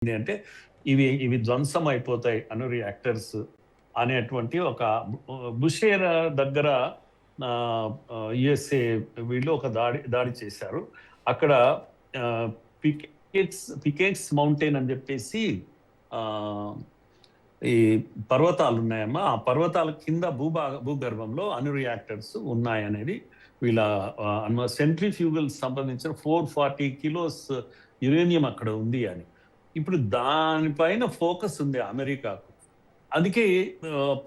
అంటే ఇవి ధ్వంసం అయిపోతాయి అను రియాక్టర్స్ అనేటువంటి ఒక బుషేర్ దగ్గర యుఎస్ఏ వీళ్ళు ఒక దాడి చేశారు. అక్కడ పికెక్స్ మౌంటైన్ అని చెప్పేసి ఈ పర్వతాలు ఉన్నాయమ్మా. ఆ పర్వతాల కింద భూగర్భంలో అను రియాక్టర్స్ ఉన్నాయనేది వీళ్ళ సెంట్రిఫ్యూగల్ సంబంధించిన 440 కిలోస్ యురేనియం అక్కడ ఉంది అని. ఇప్పుడు దానిపైన ఫోకస్ ఉంది అమెరికాకు. అందుకే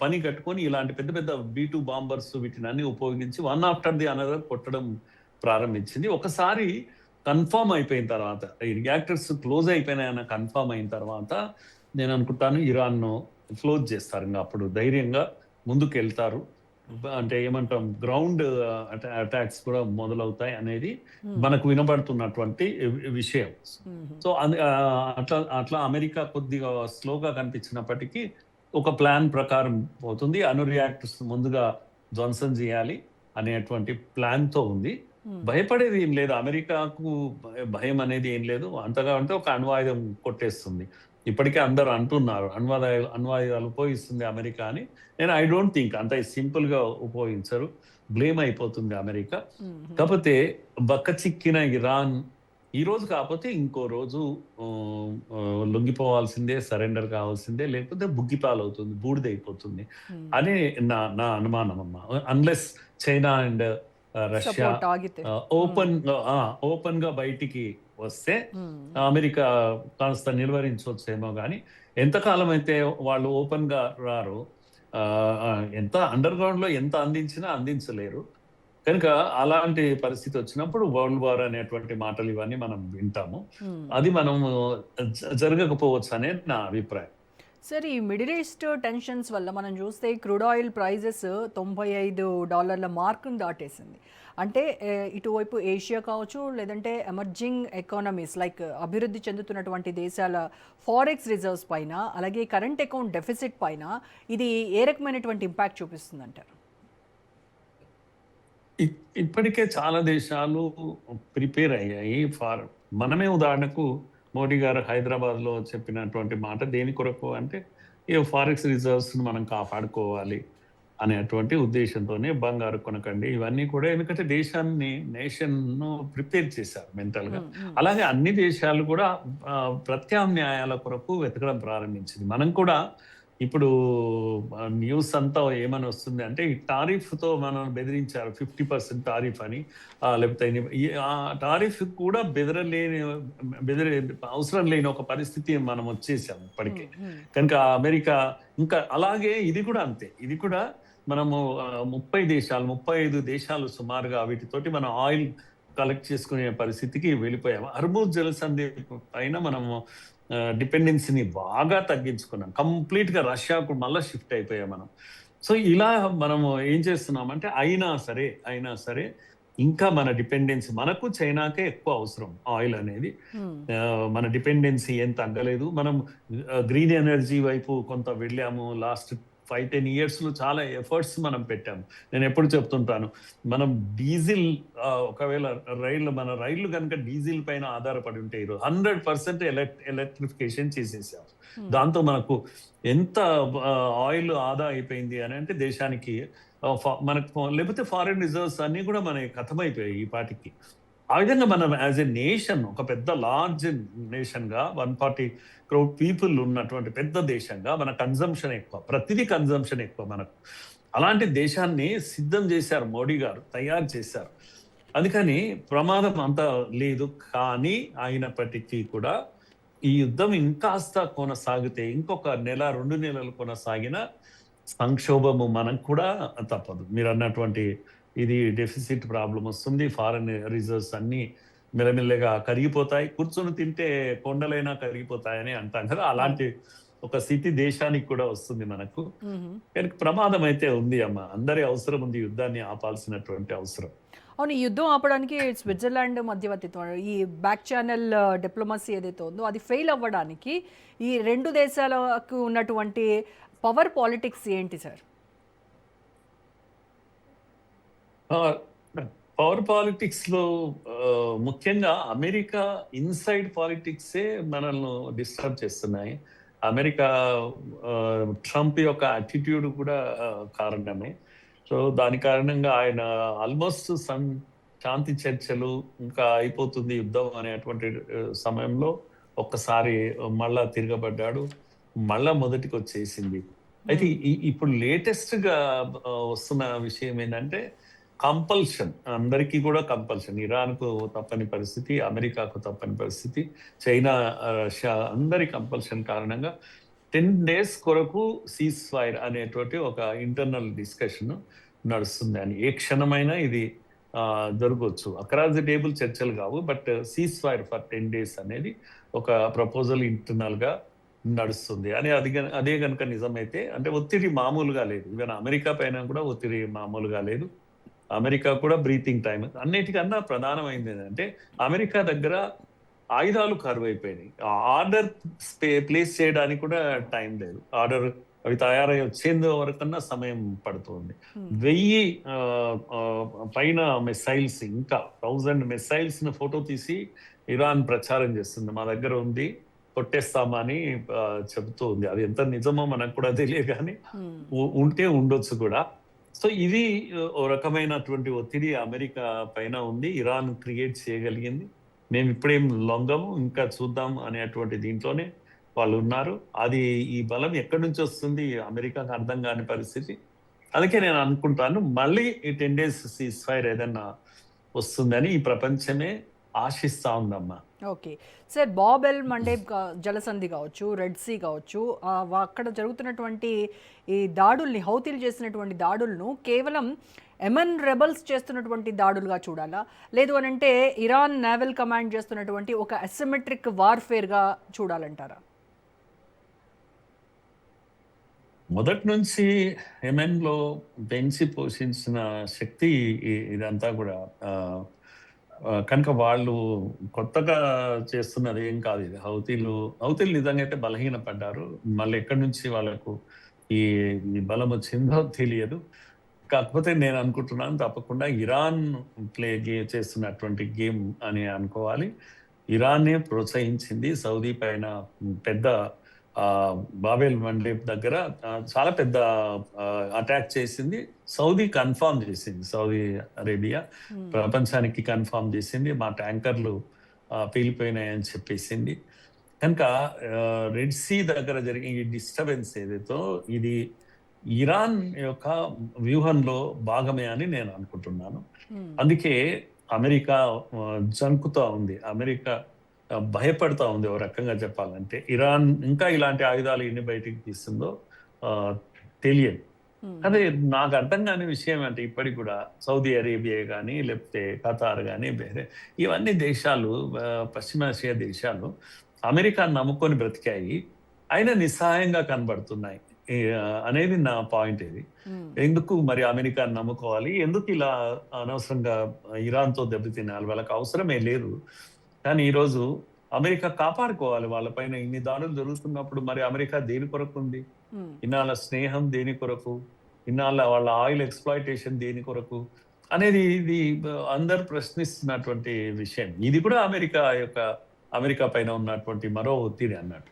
పని కట్టుకొని ఇలాంటి పెద్ద పెద్ద B2 బాంబర్స్ వీటిని అన్ని ఉపయోగించి వన్ ఆఫ్టర్ ది అనదర్ కొట్టడం ప్రారంభించింది. ఒకసారి కన్ఫర్మ్ అయిపోయిన తర్వాత, ఈ రియాక్టర్స్ క్లోజ్ అయిపోయినాయన్న కన్ఫర్మ్ అయిన తర్వాత నేను అనుకుంటాను ఇరాన్ క్లోజ్ చేస్తారు. ఇంకా అప్పుడు ధైర్యంగా ముందుకు వెళ్తారు. అంటే ఏమంటాం, గ్రౌండ్ అటాక్స్ కూడా మొదలవుతాయి అనేది మనకు వినబడుతున్నటువంటి విషయం. సో అట్లా అమెరికా కొద్దిగా స్లోగా కనిపించినప్పటికీ ఒక ప్లాన్ ప్రకారం పోతుంది. అను రియాక్టర్స్ ముందుగా ధ్వంసం చేయాలి అనేటువంటి ప్లాన్తో ఉంది. భయపడేది ఏం లేదు, అమెరికాకు భయం అనేది ఏం లేదు. అంతగా అంటే ఒక అణ్వాయుధం కొట్టేస్తుంది. ఇప్పటికే అందరూ అంటున్నారు అణ్వాయుధాలు ఉపయోగిస్తుంది అమెరికా అని. నేను ఐ డోంట్ థింక్ అంత సింపుల్ గా ఉపయోగించరు, బ్లేమ్ అయిపోతుంది అమెరికా. కాకపోతే బక్కచిక్కిన ఇరాన్ ఈ రోజు కాకపోతే ఇంకో రోజు లొంగిపోవాల్సిందే, సరెండర్ కావాల్సిందే, లేకపోతే బుగ్గిపాలవుతుంది, బూడిదైపోతుంది అని నా అనుమానం అమ్మా. Unless China and Russia open గా బయటికి వస్తే అమెరికా కాస్త నిలువరించవచ్చేమో. కానీ ఎంతకాలం అయితే వాళ్ళు ఓపెన్ గా రారు, ఎంత అండర్ గ్రౌండ్ లో ఎంత అందించలేరు. కనుక అలాంటి పరిస్థితి వచ్చినప్పుడు వరల్డ్ వార్ అనేటువంటి మాటలు ఇవన్నీ మనం వింటాము. అది మనం జరగకపోవచ్చు అనేది నా అభిప్రాయం. సార్, ఈ మిడిల్ ఈస్ట్ టెన్షన్స్ వల్ల మనం చూస్తే క్రూడ్ ఆయిల్ ప్రైజెస్ $95 మార్కును దాటేసింది. అంటే ఇటువైపు ఏషియా కావచ్చు, లేదంటే ఎమర్జింగ్ ఎకానమీస్ లైక్ అభివృద్ధి చెందుతున్నటువంటి దేశాల ఫారెక్స్ రిజర్వ్స్ పైన, అలాగే కరెంట్ అకౌంట్ డెఫిసిట్ పైన ఇది ఏ రకమైనటువంటి ఇంపాక్ట్ చూపిస్తుంది అంటారు? ఇప్పటికే చాలా దేశాలు ప్రిపేర్ అయ్యాయి మనమే ఉదాహరణకు మోడీ గారు హైదరాబాద్ లో చెప్పినటువంటి మాట దేని కొరకు అంటే, ఈ ఫారెక్స్ రిజర్వ్స్ మనం కాపాడుకోవాలి అనేటువంటి ఉద్దేశంతోనే బంగారు కొనకండి ఇవన్నీ కూడా. ఎందుకంటే నేషన్ ప్రిపేర్ చేశారు మెంటల్ గా. అలాగే అన్ని దేశాలు కూడా ప్రత్యామ్నాయాల కొరకు వెతకడం ప్రారంభించింది. మనం కూడా ఇప్పుడు న్యూస్ అంతా ఏమని వస్తుంది అంటే, ఈ టారిఫ్ తో మనం బెదిరించారు 50% టారిఫ్ అని, లేకపోతే ఆ టారిఫ్ కూడా అవసరం లేని ఒక పరిస్థితి మనం వచ్చేసాం ఇప్పటికే. కనుక అమెరికా ఇంకా అలాగే ఇది కూడా అంతే. ఇది కూడా మనము 35 దేశాలు సుమారుగా వీటితోటి మనం ఆయిల్ కలెక్ట్ చేసుకునే పరిస్థితికి వెళ్ళిపోయాము. హర్మూజ్ జలసంధి పైన మనము డిపెండెన్సీని బాగా తగ్గించుకున్నాం. కంప్లీట్ గా రష్యాకు మళ్ళీ షిఫ్ట్ అయిపోయాం మనం. సో ఇలా మనము ఏం చేస్తున్నామంటే, అయినా సరే ఇంకా మన డిపెండెన్సీ, మనకు చైనాకే ఎక్కువ అవసరం ఆయిల్ అనేది. మన డిపెండెన్సీ ఏం తగ్గలేదు. మనం గ్రీన్ ఎనర్జీ వైపు కొంత వెళ్ళాము. లాస్ట్ 5-10 years లో చాలా ఎఫర్ట్స్ మనం పెట్టాము. నేను ఎప్పుడు చెప్తుంటాను, మనం డీజిల్ ఒకవేళ మన రైళ్లు కనుక డీజిల్ పైన ఆధారపడి ఉంటే 100% ఎలక్ట్రిఫికేషన్ చేసేసాం. దాంతో మనకు ఎంత ఆయిల్ ఆదా అయిపోయింది అని అంటే దేశానికి, మనకు లేకపోతే ఫారిన్ రిజర్వ్స్ అన్ని కూడా మనకి ఖతమైపోయాయి ఈ పాటికి. ఆ విధంగా మనం యాజ్ ఎ నేషన్, ఒక పెద్ద లార్జ్ నేషన్ గా 140 crore పీపుల్ ఉన్నటువంటి పెద్ద దేశంగా మన కన్జంప్షన్ ఎక్కువ, ప్రతిదీ కన్జంప్షన్ ఎక్కువ మనకు. అలాంటి దేశాన్ని సిద్ధం చేశారు మోడీ గారు, తయారు చేశారు. అందుకని ప్రమాదం అంతా లేదు. కానీ అయినప్పటికీ కూడా ఈ యుద్ధం ఇంకాస్త కొనసాగితే, ఇంకొక 1-2 నెలలు కొనసాగిన సంక్షోభము మనకు కూడా తప్పదు. మీరు అన్నటువంటి ఇది డెఫిసిట్ ప్రాబ్లం వస్తుంది. ఫారెన్ రిజర్వ్స్ అన్ని మెల్లమెల్లగా కరిగిపోతాయి. కూర్చొని తింటే కొండలైనా కరిగిపోతాయని అంటాం కదా, అలాంటి ఒక స్థితి దేశానికి కూడా వస్తుంది మనకు. ప్రమాదం అయితే ఉంది అమ్మ. అందరి అవసరం ఉంది, యుద్ధాన్ని ఆపాల్సినటువంటి అవసరం. అవును, ఈ యుద్ధం ఆపడానికి స్విట్జర్లాండ్ మధ్యవర్తిత్వం, ఈ బ్యాక్ ఛానల్ డిప్లొమసీ ఏదైతే ఉందో అది ఫెయిల్ అవ్వడానికి ఈ రెండు దేశాలకు ఉన్నటువంటి పవర్ పాలిటిక్స్ ఏంటి సార్? పవర్ పాలిటిక్స్ లో ముఖ్యంగా అమెరికా ఇన్సైడ్ పాలిటిక్సే మనల్ని డిస్టర్బ్ చేస్తున్నాయి. అమెరికా ట్రంప్ యొక్క అటిట్యూడ్ కూడా కారణమే. సో దాని కారణంగా ఆయన ఆల్మోస్ట్ శాంతి చర్చలు ఇంకా అయిపోతుంది యుద్ధం అనేటువంటి సమయంలో ఒక్కసారి మళ్ళా తిరగబడ్డాడు, మళ్ళా మొదటికి వచ్చేసింది. అయితే ఇప్పుడు లేటెస్ట్ గా వస్తున్న విషయం ఏంటంటే కంపల్షన్, అందరికీ కూడా కంపల్షన్. ఇరాన్ కు తప్పని పరిస్థితి, అమెరికాకు తప్పని పరిస్థితి, చైనా, రష్యా అందరి కంపల్షన్ కారణంగా 10 days కొరకు సీజ్ ఫైర్ అనేటువంటి ఒక ఇంటర్నల్ డిస్కషన్ నడుస్తుంది అని. ఏ క్షణమైనా ఇది జరగవచ్చు. అక్రాస్ ది టేబుల్ చర్చలు కావు, but cease fire for 10 days అనేది ఒక ప్రపోజల్ ఇంటర్నల్ గా నడుస్తుంది అని. అదే కనుక నిజమైతే, అంటే ఒత్తిడి మామూలుగా లేదు. ఈవెన్ అమెరికా పైన కూడా ఒత్తిడి మామూలుగా లేదు. అమెరికా కూడా బ్రీతింగ్ టైం. అన్నిటికన్నా ప్రధానమైంది ఏంటంటే అమెరికా దగ్గర ఆయుధాలు కరువైపోయినాయి. ఆర్డర్ ప్లేస్ చేయడానికి కూడా టైం లేదు. ఆర్డర్ అవి తయారై వచ్చేందు వరకన్నా సమయం పడుతుంది. 1000 పైన మిసైల్స్, ఇంకా 1000 మిసైల్స్ ను ఫోటో తీసి ఇరాన్ ప్రచారం చేస్తుంది, మా దగ్గర ఉంది, కొట్టేస్తామని చెబుతూ ఉంది. అది ఎంత నిజమో మనకు కూడా తెలియదు, కానీ ఉంటే ఉండొచ్చు కూడా. సో ఇది ఓ రకమైనటువంటి ఒత్తిడి అమెరికా పైన ఉంది, ఇరాన్ క్రియేట్ చేయగలిగింది. మేము ఇప్పుడేం లొంగము, ఇంకా చూద్దాం అనేటువంటి దీంట్లోనే వాళ్ళు ఉన్నారు. అది ఈ బలం ఎక్కడి నుంచి వస్తుంది అమెరికాకు అర్థం కాని పరిస్థితి. అందుకే నేను అనుకుంటాను మళ్ళీ ఈ 10 days సీజ్ ఫైర్ ఏదన్నా వస్తుందని ఈ ప్రపంచమే ఆశిస్తా ఉందమ్మా. Okay sir, Bab el Mandeb జలసంధి కావచ్చు, రెడ్ సీ కావచ్చు, అక్కడ జరుగుతున్నటువంటి ఈ దాడుల్ని, హౌతీలు చేసినటువంటి దాడులను కేవలం ఎమన్ రెబల్స్ చేస్తున్నటువంటి దాడులుగా చూడాలా, లేదు అని అంటే ఇరాన్ నేవల్ కమాండ్ చేస్తున్నటువంటి ఒక అసిమెట్రిక్ వార్ఫేర్గా చూడాలంటారా? మొదటి నుంచి యెమెన్ లో పెంచి పోషించిన శక్తి ఇదంతా కూడా. కనుక వాళ్ళు కొత్తగా చేస్తున్నది ఏం కాదు ఇది. హౌతీలు నిజంగా అయితే బలహీనపడ్డారు. మళ్ళీ ఎక్కడి నుంచి వాళ్ళకు ఈ బలం వచ్చిందో తెలియదు. కాకపోతే నేను అనుకుంటున్నాను తప్పకుండా ఇరాన్ చేస్తున్నటువంటి గేమ్ అని అనుకోవాలి. ఇరాన్నే ప్రోత్సహించింది. సౌదీ పైన పెద్ద బాబెల్ మండేబ్ దగ్గర చాలా పెద్ద అటాక్ చేసింది. సౌదీ కన్ఫర్మ్ చేసింది, సౌదీ అరేబియా ప్రపంచానికి కన్ఫర్మ్ చేసింది, మా ట్యాంకర్లు పేలిపోయినాయని చెప్పేసింది. కనుక రెడ్ సీ దగ్గర జరిగే ఈ డిస్టర్బెన్స్ ఏదైతే ఇది ఇరాన్ యొక్క వ్యూహంలో భాగమే అని నేను అనుకుంటున్నాను. అందుకే అమెరికా జంకుతా ఉంది, అమెరికా భయపడతా ఉంది ఓ రకంగా చెప్పాలంటే. ఇరాన్ ఇంకా ఇలాంటి ఆయుధాలు ఎన్ని బయటికి తీస్తుందో తెలియదు. అదే నాకు అర్థం కాని విషయం అంటే ఇప్పటికి కూడా సౌదీ అరేబియా కానీ, లేకపోతే ఖతార్ కానీ, వేరే ఇవన్నీ దేశాలు, పశ్చిమాసియా దేశాలు అమెరికాను నమ్ముకొని బ్రతికాయి, అయినా నిస్సహాయంగా కనబడుతున్నాయి అనేది నా పాయింట్. ఇది ఎందుకు మరి అమెరికాను నమ్ముకోవాలి, ఎందుకు ఇలా అనవసరంగా ఇరాన్తో దెబ్బతినాలి, వాళ్ళకి అవసరమే లేదు. కానీ ఈరోజు అమెరికా కాపాడుకోవాలి. వాళ్ళపైన ఇన్ని దాడులు జరుగుతున్నప్పుడు మరి అమెరికా దేని కొరకు ఉంది? ఇన్నాళ్ళ స్నేహం దేని కొరకు? ఇన్నాళ్ళ వాళ్ళ ఆయిల్ ఎక్స్ప్లాయిటేషన్ దేని కొరకు అనేది ఇది అందరు ప్రశ్నిస్తున్నటువంటి విషయం. ఇది కూడా అమెరికా పైన ఉన్నటువంటి మరో ఒత్తిడి అన్నట్టు.